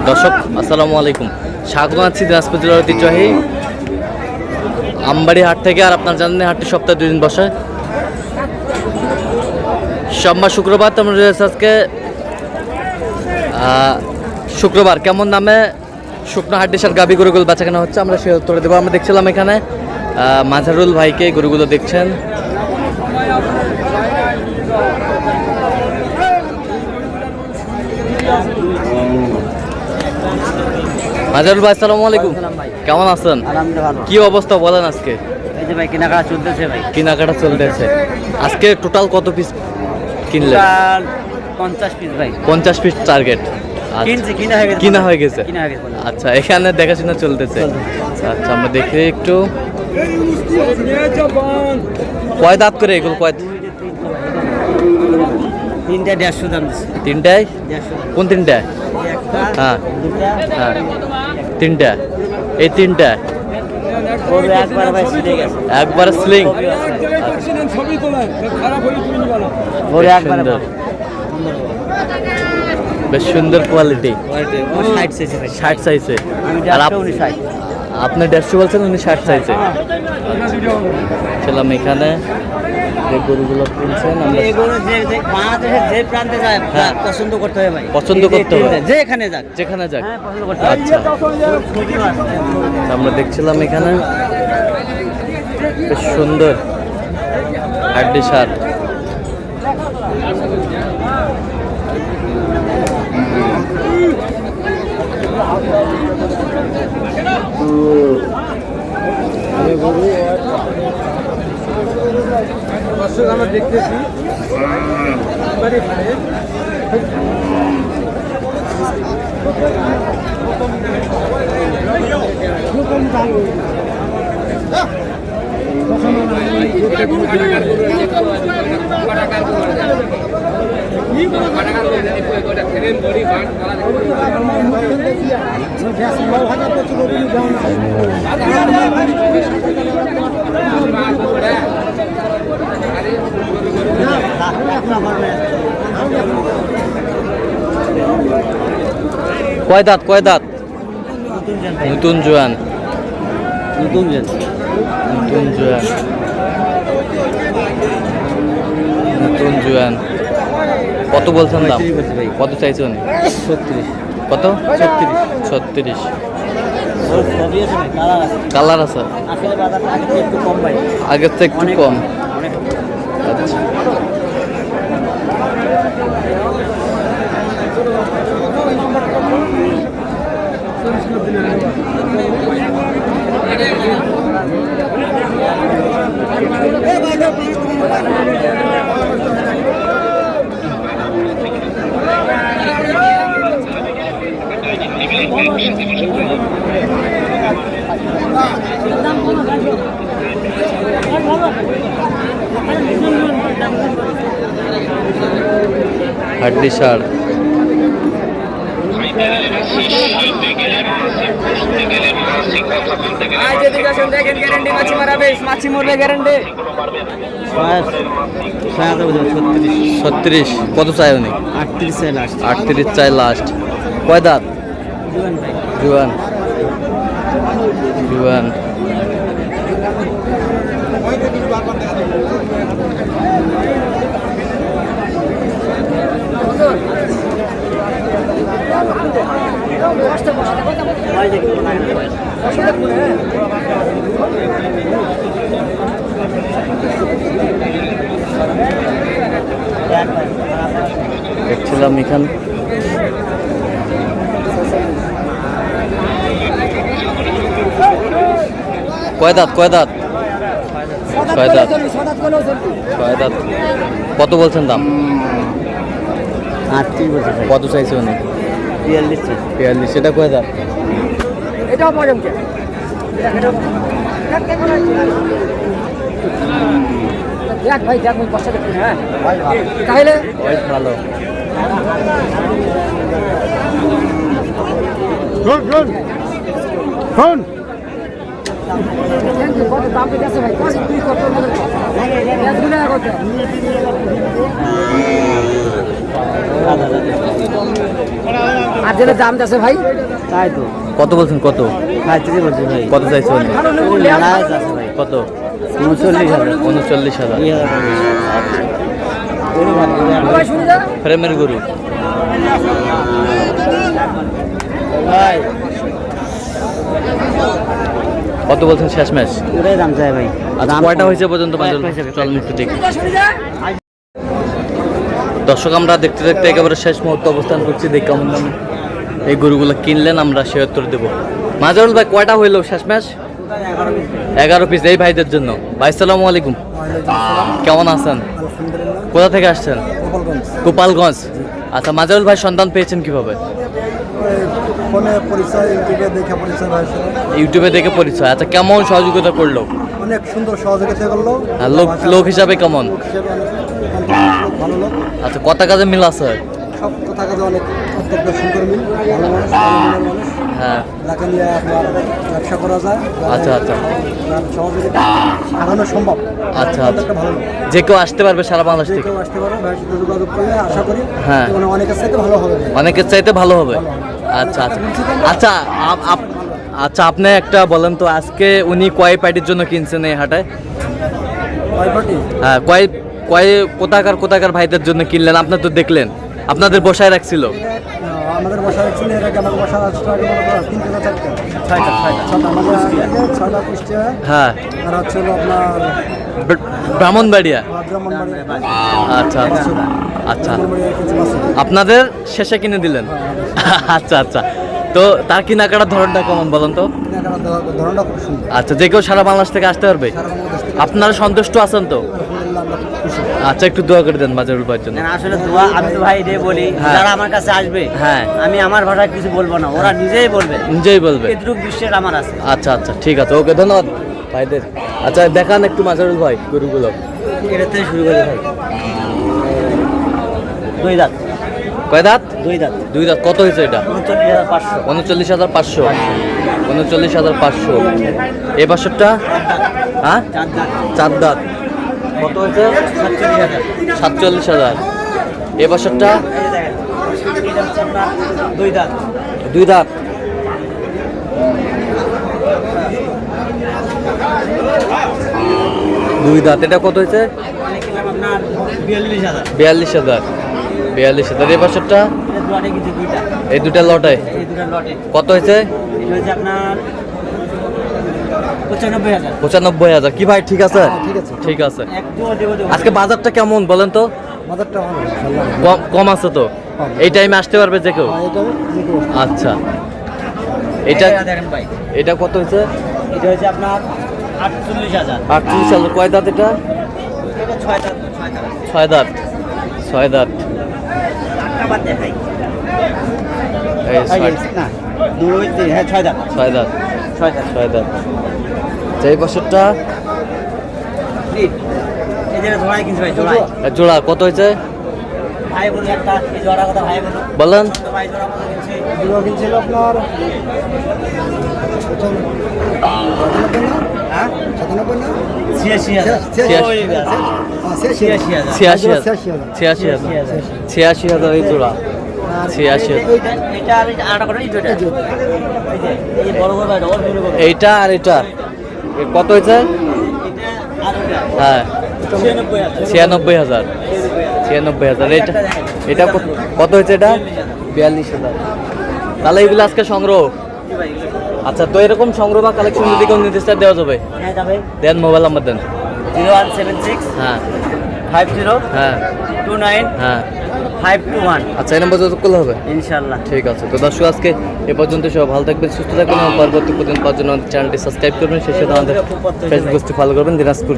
দর্শক আসসালামু আলাইকুম, স্বাগত জানাচ্ছি দিনাজপুর জেলার ঐতিহ্যবাহী আমবাড়ি হাট থেকে। আর আপনার জানেন হাটটি সপ্তাহে 2 দিন বসে, সোমবার শুক্রবার। তোমরা আজকে শুক্রবার কেমন দামে শুকনো হাড্ডিসার গাভী গরুগুলো বেচা কেনা হচ্ছে আমরা সে উত্তরে দেবো। আমরা দেখছিলাম এখানে মাঝারুল ভাইকে গরুগুলো দেখছেন। মাঝারুল ভাই আসসালামু আলাইকুম, কেমন আছেন? কি অবস্থা বলেন আজকে? এই যে ভাই কেনাকাটা চলতেছে, ভাই কেনাকাটা চলতেছে। আজকে টোটাল কত পিস কিনলেন? 50 পিস ভাই। 50 পিস টার্গেট কিনা হয়ে গেছে। আচ্ছা, এখানে দেখাশোনা চলতেছে। আচ্ছা, আমরা দেখি একটু কয় দাঁত করে এগুলো? কয়? তিনটা 150 দাম দিচ্ছে। তিনটায়? কোন তিনটা? হ্যাঁ হ্যাঁ, তিনটা। এই তিনটা একবার স্লিং। বেশ সুন্দর কোয়ালিটি, 60 সাইজে। আর আপনি 150 বলছেন, উনি 60 সাইজে। ছিলাম এখানে গরুগুলো কিনছেন। পছন্দ করতে হবে ভাই, পছন্দ করতে হবে যেখানে যাক যেখানে যাক। আচ্ছা, আমরা দেখছিলাম এখানে বেশ সুন্দর হাড্ডি সার। আমরা দেখতেছি কয় দাঁত? কয় দাঁত? নতুন জোয়ান। নতুন জোয়ান। নতুন জোয়ান। নতুন জোয়ান। কত বলছেন দাম? কত চাইছে উনি? 36। কত? 36। কালার আছে আগের থেকে একটু কম। আচ্ছা, হাড্ডি সার। মাছি মরবে গ্যারান্টি। 36। কত চাই উনি? 38 চাই লাস্ট। 38 চাই লাস্ট। কয় দাঁত? জুয়ান। জুয়ান। দেখছিলাম এখানে কয় দাঁত? কয় দাঁত? 6 দাঁত। 6 দাঁত। কত বলছেন দাম? 38 বলছে। কত চাইছে উনি? 42। সেটা কয় দাঁত? এটাও পড়ে দেখ ভাই, দেখ বসা দেখুন। হ্যাঁ তাহলে ভালো। কত দাম পেয়েছে ভাই? তুই কত কত আর যেটা দাম আছে ভাই তাই তো কত বলছেন কত 35 বলছি ভাই। কত চাইছেন মেলায় আছে ভাই। কত 39,000। 39,000 ভাই শুনে যা ফ্রেমের গরু ভাই কত বলছেন শেষ ম্যাচ ওটাই দাম চাই ভাই। আচ্ছা দাম কয়টা কম। হয়েছে পর্যন্ত কয়েক পয়সা। চলেন একটু দেখি শুনে যা দর্শক আমরা দেখতে দেখতে একেবারে শেষ মুহূর্তে অবস্থান করছি দেখি কেমন দামে এই গরুগুলো কিনলেন আমরা সে উত্তর দেবো মাজারুল ভাই কয়টা হইলো শেষ ম্যাচ 11 পিস এই ভাইদের জন্য ভাই সালামু আলাইকুম কেমন আছেন কোথা থেকে আসছেন গোপালগঞ্জ আচ্ছা মাজারুল ভাই সন্ধান পেয়েছেন কিভাবে ফোনে পরিচয় ইউটিউবে দেখে পরিচয় ভাইয়ের সাথে ইউটিউবে দেখে পরিচয় আচ্ছা কেমন সহযোগিতা করলো অনেক সুন্দর সহযোগিতা করলো আর লোক হিসাবে কেমন হিসেবে অনেক ভালো লোক আচ্ছা কত কাজে মিল আছে সব কথা কাজে অনেক অত্যন্ত সুন্দর মিল ভালো মানুষ ভালো মনের মানুষ হ্যাঁ যাকে নিয়ে আপনার ব্যবসা করা যায় আচ্ছা আচ্ছা যার সহযোগিতা আগানো সম্ভব আচ্ছা আচ্ছা একটা ভালো লোক যে কেউ আসতে পারবে সারা বাংলাদেশ যে থেকে কেউ আসতে পারে ভাইয়ের সাথে যোগাযোগ করলে আশা করি হ্যাঁ। মানে অনেকের সাথে ভালো হবে অনেকের চাইতে ভালো হবে আচ্ছা আচ্ছা আচ্ছা আচ্ছা আপনি একটা বলেন তো আজকে উনি কয় পার্টির জন্য কিনছেন এই হাটে কয় পার্টি হ্যাঁ কয় কয় কোথাকার ভাইদের জন্য কিনলেন আপনার তো দেখলেন আপনাদের বসায় রাখছিল আমাদের বসা রাখছিল এর আগে আমাদের বসা রাখছিল আগে মনে করো 3 থেকে 4টা ছয়টা ছটা আমাদের 6টা কুষ্টিয়া হ্যাঁ আর হচ্ছে হলো আপনার ব্রাহ্মণবাড়িয়া ব্রাহ্মণবাড়ি আচ্ছা আচ্ছা আচ্ছা ব্রাহ্মণবাড়িয়া কিছু আছে আপনাদের শেষে কিনে দিলেন আচ্ছা আচ্ছা তো তার কেনাকাটার ধরনটা কেমন বলেন তো কেনাকাটার ধরনটা খুব সুন্দর আচ্ছা যে কেউ সারা বাংলাদেশ থেকে আসতে পারবে সারা বাংলাদেশ থেকে আপনারা সন্তুষ্ট আছেন তো আলহামদুলিল্লাহ আমরা খুব খুশি আচ্ছা একটু দোয়া করে দেন মাজারুল ভাইয়ের জন্য না, আসলে দোয়া আমি তো ভাই রে বলি হ্যাঁ। যারা আমার কাছে আসবে হ্যাঁ। আমি আমার ভাষায় কিছু বলবো না, ওরা নিজেই বলবে। নিজেই বলবে এটুকু বিশ্বাস আমার আছে। আচ্ছা আচ্ছা ঠিক আছে ওকে ধন্যবাদ ভাইদের আচ্ছা দেখান একটু মাজারুল ভাই গরুগুলো এটা থেকে শুরু করি ভাই। দুই দাঁত কয় দাঁত দুই দাঁত দুই দাঁত কত হয়েছে এটা 39,500 39,500 এই বছরটা হ্যাঁ 4 দাঁত 4 দাঁত কত হয়েছে 47,000 এই বছরটা এটা হচ্ছে আপনার দুই দাঁত 2 দাঁত দুই দাঁত এটা কত হয়েছে মানে কিনলাম আপনার 42,000 42,000 এই বছরটা এটা দুয়ারে কিছু দুইটা এই দুটা লটে এই দুটো লটে কত হয়েছে এটা হচ্ছে আপনার 95,000 95,000 কি ভাই ঠিক আছে ঠিক আছে ঠিক আছে এক দুও দেবো দেবো আজকে বাজারটা কেমন বলেন তো বাজারটা ভালো ইনশাআল্লাহ কম আছে তো এই টাইমে আসতে পারবে যে কেউ এটা যে কেউ আসতে আচ্ছা এটা দেখেন ভাই, এটা কত হয়েছে এটা হচ্ছে আপনার 48,000 38,000 কয় দাঁত এটা এটা 6 দাঁত 6 দাঁত 6 দাঁত আটটা বাদ দেখাই এই না দুই তিন হ্যাঁ 6 দাঁত 6 দাঁত 6 দাঁত 6 দাঁত এই বছরটা এই যে জোড়াই কিনছি ভাই, জোড়াই জোড়া কত হয়েছে ভাই বলুন একটা এই জোড়া কথা ভাই বলুন বলেন তো ভাই জোড়া কথা কিনছি দুটো কিনছিল আপনার হ্যাঁ 97 না 86,000 ছিয়াশি। 86,000 86,000 এই জোড়া 86,000 এটা আমি আটা করে এই দুটো এই যে এই বড় বড় ভাই ডবল বড় বড় এইটা আর এটা এ কত হয়েছে এটা আর ওটা হ্যাঁ 96,000 96,000 এটা কত হয়েছে এটা 42,000 তাহলে এগুলো আজকে সংগ্রহ আচ্ছা তো এরকম সংগ্রহ বা কালেকশন যদি কোনো নির্দিষ্ট দেওয়া যাবে হ্যাঁ যাবে দেন মোবাইল নাম্বার দেন 0176 হ্যাঁ 50 হ্যাঁ 29 হ্যাঁ 521 আচ্ছা এই নাম্বার যোগাযোগ করলে হবে ইনশাআল্লাহ। ঠিক আছে তো দর্শক আজকে এ পর্যন্ত সব ভালো থাকবেন সুস্থ থাকবেন এবং পরবর্তী প্রতিদিন পাওয়ার জন্য আমাদের চ্যানেলটি সাবস্ক্রাইব করবেন সেই সাথে আমাদের ফেসবুকটি ফলো করবেন দিনাজপুর